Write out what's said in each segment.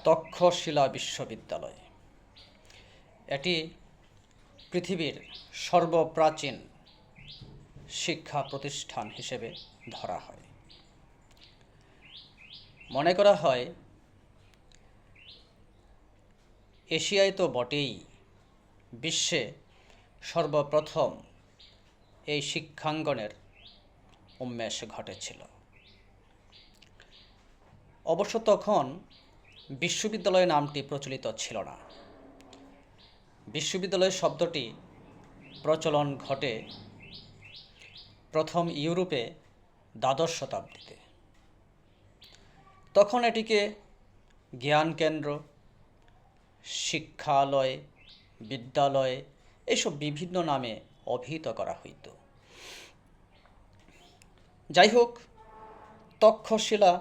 তক্ষশিলা বিশ্ববিদ্যালয় এটি পৃথিবীর সর্বপ্রাচীন শিক্ষা প্রতিষ্ঠান হিসেবে ধরা হয়। মনে করা হয় এশিয়ায় তো বটেই, বিশ্বে সর্বপ্রথম এই শিক্ষাঙ্গনের উন্মেষ ঘটেছিল। অবশ্য তখন বিশ্ববিদ্যালয় নামটি প্রচলিত ছিল না। বিশ্ববিদ্যালয় শব্দটি প্রচলন ঘটে প্রথম ইউরোপে দ্বাদশ শতাব্দীতে। তখন এটিকে জ্ঞান কেন্দ্র, শিক্ষালয়, বিদ্যালয় এইসব বিভিন্ন নামে অভিহিত করা হইত। যাই হোক, তক্ষশিলা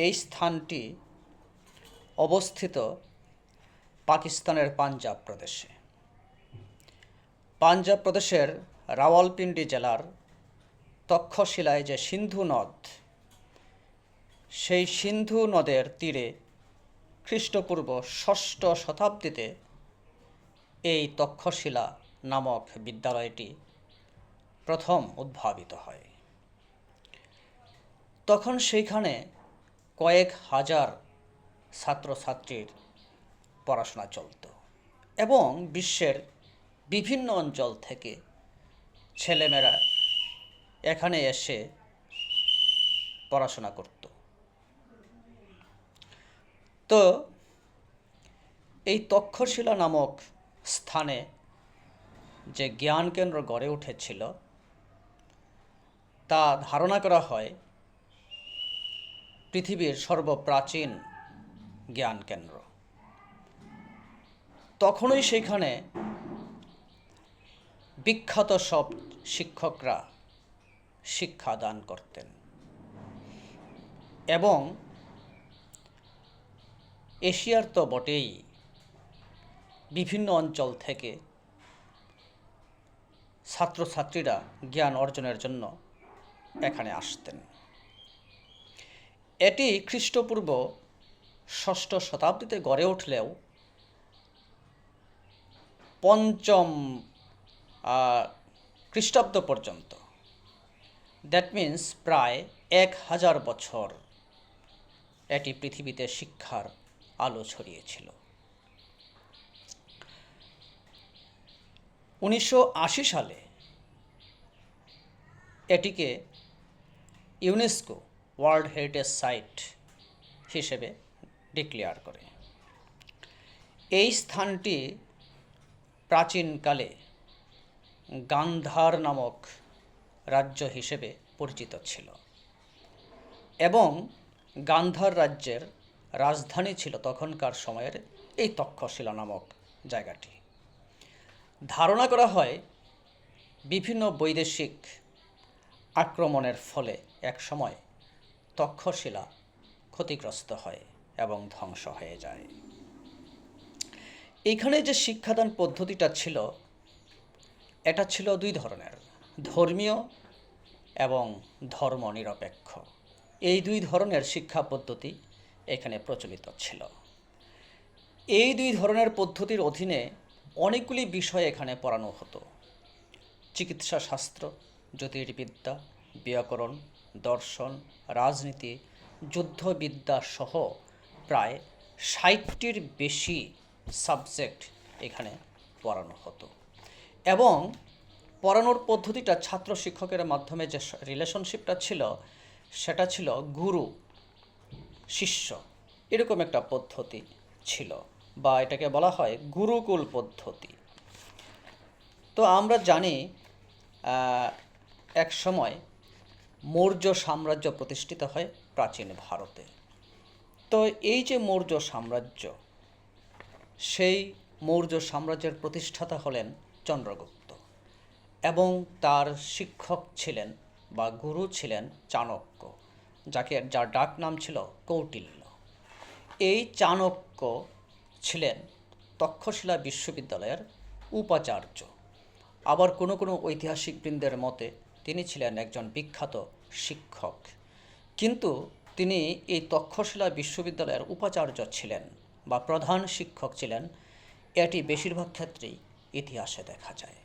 এই স্থানটি অবস্থিত পাকিস্তানের পাঞ্জাব প্রদেশে। পাঞ্জাব প্রদেশের রাওয়ালপিন্ডি জেলার তক্ষশিলায় যে সিন্ধু নদ, সেই সিন্ধু নদের তীরে খ্রিস্টপূর্ব ষষ্ঠ শতাব্দীতে এই তক্ষশিলা নামক বিদ্যালয়টি প্রথম উদ্ভাবিত হয়। তখন সেইখানে কয়েক হাজার ছাত্রছাত্রীর পড়াশোনা চলত এবং বিশ্বের বিভিন্ন অঞ্চল থেকে ছেলেমেয়েরা এখানে এসে পড়াশোনা করত। তো এই তক্ষশিলা নামক স্থানে যে জ্ঞান কেন্দ্র গড়ে উঠেছিল তা ধারণা করা হয় পৃথিবীর সর্বপ্রাচীন জ্ঞান কেন্দ্র। তখনই সেখানে বিখ্যাত সব শিক্ষকরা শিক্ষাদান করতেন এবং এশিয়ার তো বটেই, বিভিন্ন অঞ্চল থেকে ছাত্রছাত্রীরা জ্ঞান অর্জনের জন্য এখানে আসতেন। এটি খ্রিস্টপূর্ব ষষ্ঠ শতাব্দীতে গড়ে উঠলেও পঞ্চম খ্রিস্টাব্দ পর্যন্ত, দ্যাট মিন্স প্রায় 1000 বছর এটি পৃথিবীতে শিক্ষার আলো ছড়িয়েছিল। 1980 সালে এটিকে ইউনেস্কো ওয়ার্ল্ড হেরিটেজ সাইট হিসেবে ডিক্লেয়ার করে। এই স্থানটি প্রাচীনকালে গান্ধার নামক রাজ্য হিসেবে পরিচিত ছিল এবং গান্ধার রাজ্যের রাজধানী ছিল তখনকার সময়ের এই তক্ষশিলা নামক জায়গাটি। ধারণা করা হয় বিভিন্ন বৈদেশিক আক্রমণের ফলে একসময় তক্ষশিলা ক্ষতিগ্রস্ত হয় এবং ধ্বংস হয়ে যায়। এইখানে যে শিক্ষাদান পদ্ধতিটা ছিল, এটা ছিল দুই ধরনের, ধর্মীয় এবং ধর্মনিরপেক্ষ। এই দুই ধরনের শিক্ষা পদ্ধতি এখানে প্রচলিত ছিল। এই দুই ধরনের পদ্ধতির অধীনে অনেকগুলি বিষয় এখানে পড়ানো হতো: চিকিৎসা শাস্ত্র, জ্যোতির্বিদ্যা, ব্যাকরণ, দর্শন, রাজনীতি, যুদ্ধবিদ্যা সহ প্রায় 60টির বেশি সাবজেক্ট এখানে পড়ানো হতো এবং পড়ানোর পদ্ধতিটা ছাত্র শিক্ষকের মাধ্যমে যে রিলেশনশিপটা ছিল সেটা ছিল গুরু শিষ্য এরকম একটা পদ্ধতি ছিল, বা এটাকে বলা হয় গুরুকুল পদ্ধতি। তো আমরা জানি এক সময় মৌর্য সাম্রাজ্য প্রতিষ্ঠিত হয় প্রাচীন ভারতে। তো এই যে মৌর্য সাম্রাজ্য, সেই মৌর্য সাম্রাজ্যের প্রতিষ্ঠাতা হলেন চন্দ্রগুপ্ত এবং তার শিক্ষক ছিলেন বা গুরু ছিলেন চাণক্য, যার ডাক নাম ছিল কৌটিল্য। এই চাণক্য ছিলেন তক্ষশিলা বিশ্ববিদ্যালয়ের উপাচার্য। আবার কোনো কোনো ঐতিহাসিকবৃন্দের মতে তিনি ছিলেন একজন বিখ্যাত শিক্ষক। কিন্তু তিনি এই তক্ষশিলা বিশ্ববিদ্যালয়ের উপাচার্য ছিলেন বা প্রধান শিক্ষক ছিলেন, এটি বেশিরভাগ ক্ষেত্রেই ইতিহাসে দেখা যায়।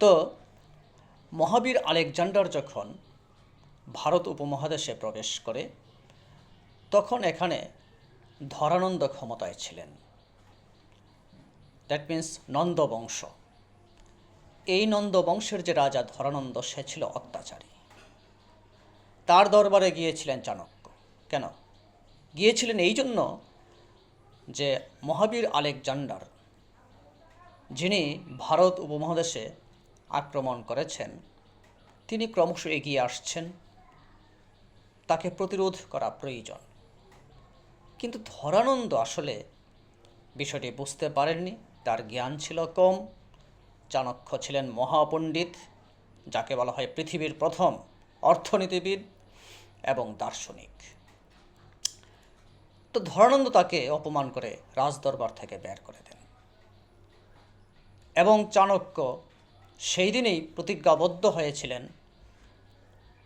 তো মহাবীর আলেকজান্ডার যখন ভারত উপমহাদেশে প্রবেশ করে, তখন এখানে ধরানন্দ ক্ষমতায় ছিলেন। দ্যাট মিন্স নন্দবংশ। এই নন্দবংশের যে রাজা ধরানন্দ, সে ছিল অত্যাচারী। তার দরবারে গিয়েছিলেন চাণক্য। কেন গিয়েছিলেন? এই জন্য যে মহাবীর আলেকজান্ডার, যিনি ভারত উপমহাদেশে আক্রমণ করেছেন, তিনি ক্রমশ এগিয়ে আসছেন, তাকে প্রতিরোধ করা প্রয়োজন। কিন্তু ধরানন্দ আসলে বিষয়টি বুঝতে পারেননি, তার জ্ঞান ছিল কম। চাণক্য ছিলেন মহাপণ্ডিত, যাকে বলা হয় পৃথিবীর প্রথম অর্থনীতিবিদ এবং দার্শনিক। তো ধরানন্দ তাকে অপমান করে রাজদরবার থেকে বের করে দেন এবং চাণক্য সেই দিনেই প্রতিজ্ঞাবদ্ধ হয়েছিলেন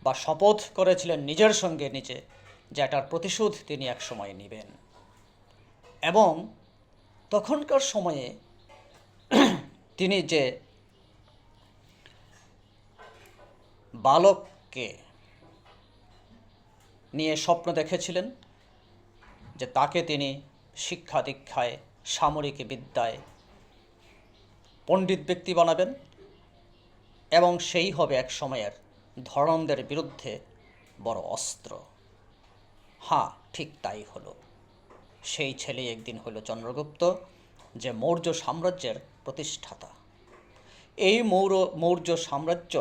বা শপথ করেছিলেন নিজের সঙ্গে নিজে যে এটার প্রতিশোধ তিনি এক সময় নেবেন। এবং তখনকার সময়ে তিনি যে বালককে নিয়ে স্বপ্ন দেখেছিলেন যে তাকে তিনি শিক্ষা দীক্ষায়, সামরিক বিদ্যায় পণ্ডিত ব্যক্তি বানাবেন এবং সেই হবে এক সময়ের ধরানন্দের বিরুদ্ধে বড় অস্ত্র। হ্যাঁ, ঠিক তাই হলো। সেই ছেলে একদিন হলো চন্দ্রগুপ্ত, যে মৌর্য সাম্রাজ্যের প্রতিষ্ঠাতা। এই মৌর্য সাম্রাজ্য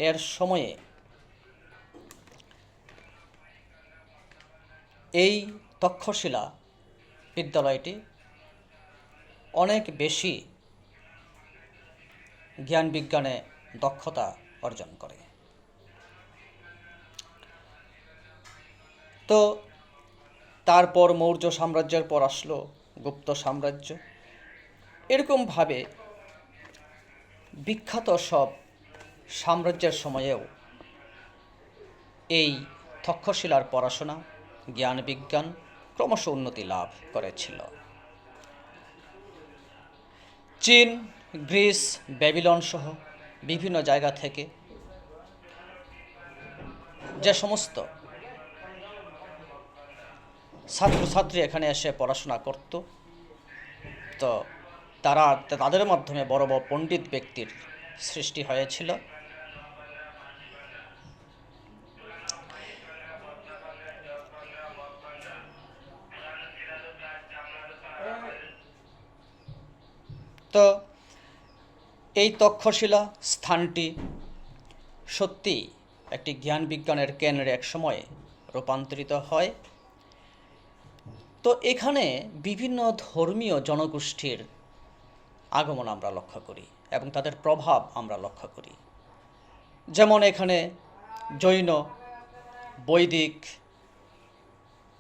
এর সময়ে এই তক্ষশিলা বিদ্যালয়টি অনেক বেশি জ্ঞান বিজ্ঞানে দক্ষতা অর্জন করে। তো তারপর মৌর্য সাম্রাজ্যের পর আসলো গুপ্ত সাম্রাজ্য। এরকমভাবে বিখ্যাত সব সাম্রাজ্যের সময়েও এই তক্ষশিলার পড়াশোনা, জ্ঞান বিজ্ঞান ক্রমশ উন্নতি লাভ করেছিল। চীন, গ্রিস, ব্যাবিলন সহ বিভিন্ন জায়গা থেকে যে সমস্ত ছাত্রছাত্রী এখানে এসে পড়াশোনা করত, তো তাদের মাধ্যমে বড় বড় পণ্ডিত ব্যক্তির সৃষ্টি হয়েছিল। তো এই তক্ষশিলা স্থানটি সত্যি একটি জ্ঞান বিজ্ঞানের কেন্দ্রে এক সময়ে রূপান্তরিত হয়। তো এখানে বিভিন্ন ধর্মীয় জনগোষ্ঠীর আগমন আমরা লক্ষ্য করি এবং তাদের প্রভাব আমরা লক্ষ্য করি। যেমন এখানে জৈন, বৈদিক,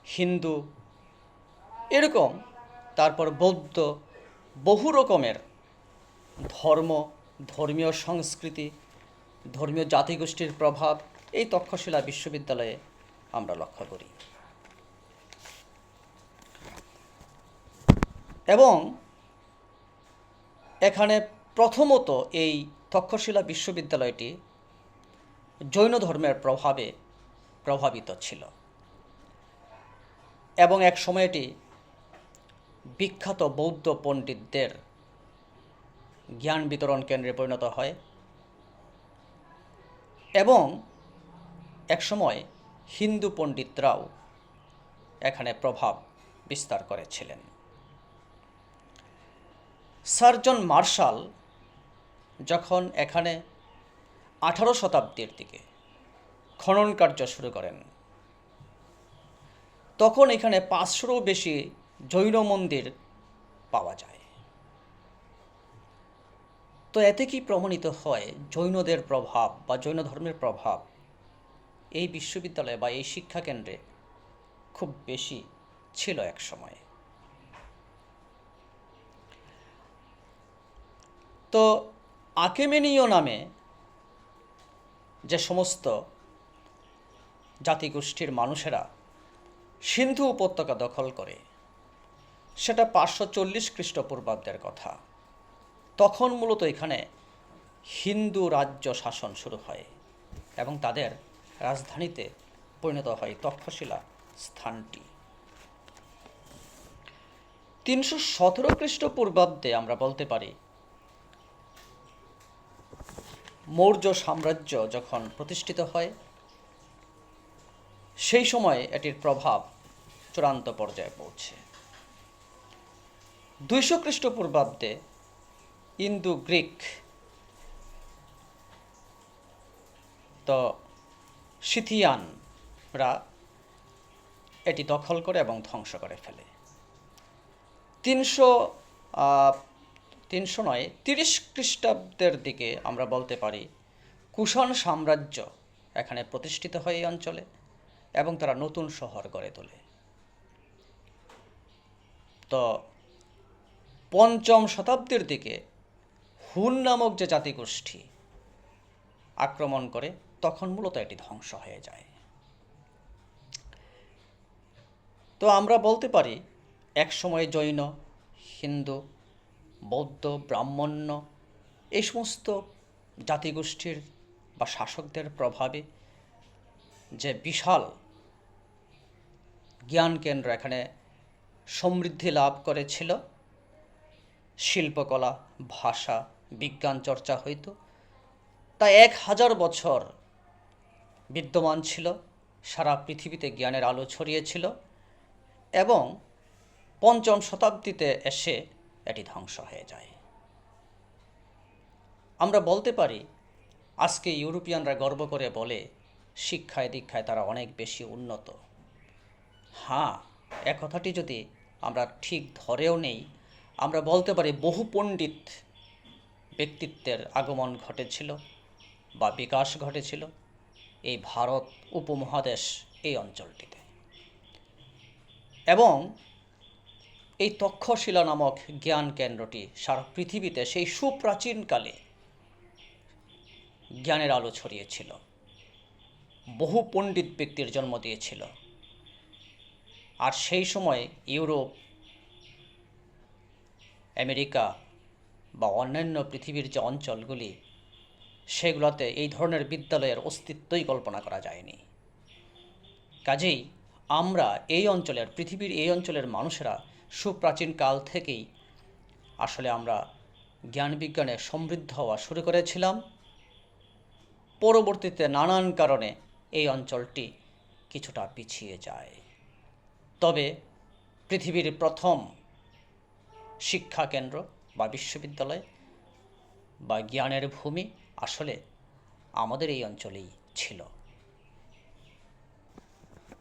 হিন্দু, এরকম, তারপর বৌদ্ধ, বহু রকমের ধর্মীয় সংস্কৃতি, ধর্মীয় জাতিগোষ্ঠীর প্রভাব এই তক্ষশিলা বিশ্ববিদ্যালয়ে আমরা লক্ষ্য করি। এবং এখানে প্রথমত এই তক্ষশিলা বিশ্ববিদ্যালয়টি জৈন ধর্মের প্রভাবে প্রভাবিত ছিল এবং এক সময় এটি বিখ্যাত বৌদ্ধ পণ্ডিতদের জ্ঞান বিতরণ কেন্দ্রে পরিণত হয় এবং একসময় হিন্দু পণ্ডিতরাও এখানে প্রভাব বিস্তার করেছিলেন। স্যার জন মার্শাল যখন এখানে 18 শতাব্দীর দিকে খনন কার্য শুরু করেন, তখন এখানে 500-ও বেশি জৈন মন্দির পাওয়া যায়। তো এতে কি প্রমাণিত হয় জৈনদের প্রভাব বা জৈন ধর্মের প্রভাব এই বিশ্ববিদ্যালয়ে বা এই শিক্ষা কেন্দ্রে খুব বেশি ছিল এক সময়ে। তো আকেমেনীয় নামে যে সমস্ত জাতিগোষ্ঠীর মানুষেরা সিন্ধু উপত্যকা দখল করে, সেটা 540 খ্রিস্টপূর্বাব্দের কথা। তখন মূলত এখানে হিন্দু রাজ্য শাসন শুরু হয় এবং তাদের রাজধানীতে পরিণত হয় তক্ষশিলা স্থানটি। 317 খ্রিস্টপূর্বাব্দে আমরা বলতে পারি মৌর্য সাম্রাজ্য যখন প্রতিষ্ঠিত হয়, সেই সময় এটির প্রভাব চূড়ান্ত পর্যায়ে পৌঁছে। 200 খ্রিস্টপূর্বাব্দে ইন্দো গ্রিক তো সিথিয়ানরা এটি দখল করে এবং ধ্বংস করে ফেলে। 30 খ্রিস্টাব্দের দিকে আমরা বলতে পারি কুষাণ সাম্রাজ্য এখানে প্রতিষ্ঠিত হয় এই অঞ্চলে এবং তারা নতুন শহর গড়ে তোলে। তো 5ম শতাব্দীর দিকে হুন নামক যে জাতিগোষ্ঠী আক্রমণ করে, তখন মূলত এটি ধ্বংস হয়ে যায়। তো আমরা বলতে পারি একসময় জৈন, হিন্দু, বৌদ্ধ, ব্রাহ্মণ্য এই সমস্ত জাতিগোষ্ঠীর বা শাসকদের প্রভাবে যে বিশাল জ্ঞান কেন্দ্র এখানে সমৃদ্ধি লাভ করেছিল, শিল্পকলা, ভাষা, বিজ্ঞান চর্চা হইত, তা 1000 বছর বিদ্যমান ছিল, সারা পৃথিবীতে জ্ঞানের আলো ছড়িয়েছিল এবং 5ম শতাব্দীতে এসে এটি ধ্বংস হয়ে যায়। আমরা বলতে পারি আজকে ইউরোপিয়ানরা গর্ব করে বলে শিক্ষায় দীক্ষায় তারা অনেক বেশি উন্নত। হ্যাঁ, কথাটি যদি আমরা ঠিক ধরেও নেই, আমরা বলতে পারি বহু পণ্ডিত ব্যক্তিত্বের আগমন ঘটেছিল বা বিকাশ ঘটেছিল এই ভারত উপমহাদেশ এই অঞ্চলটিতে। এবং এই তক্ষশিলা নামক জ্ঞান কেন্দ্রটি সারা পৃথিবীতে সেই সুপ্রাচীনকালে জ্ঞানের আলো ছড়িয়েছিল, বহু পণ্ডিত ব্যক্তির জন্ম দিয়েছিল। আর সেই সময় ইউরোপ, আমেরিকা বা অন্যান্য পৃথিবীর যে অঞ্চলগুলি, সেগুলোতে এই ধরনের বিদ্যালয়ের অস্তিত্বই কল্পনা করা যায়নি। কাজেই আমরা এই অঞ্চলের, পৃথিবীর এই অঞ্চলের মানুষেরা সুপ্রাচীন কাল থেকেই আসলে আমরা জ্ঞান বিজ্ঞানে সমৃদ্ধ হওয়া শুরু করেছিলাম। পরবর্তীতে নানান কারণে এই অঞ্চলটি কিছুটা পিছিয়ে যায়। তবে পৃথিবীর প্রথম শিক্ষা কেন্দ্র বা বিশ্ববিদ্যালয় বা জ্ঞানের ভূমি আসলে আমাদের এই অঞ্চলেই ছিল।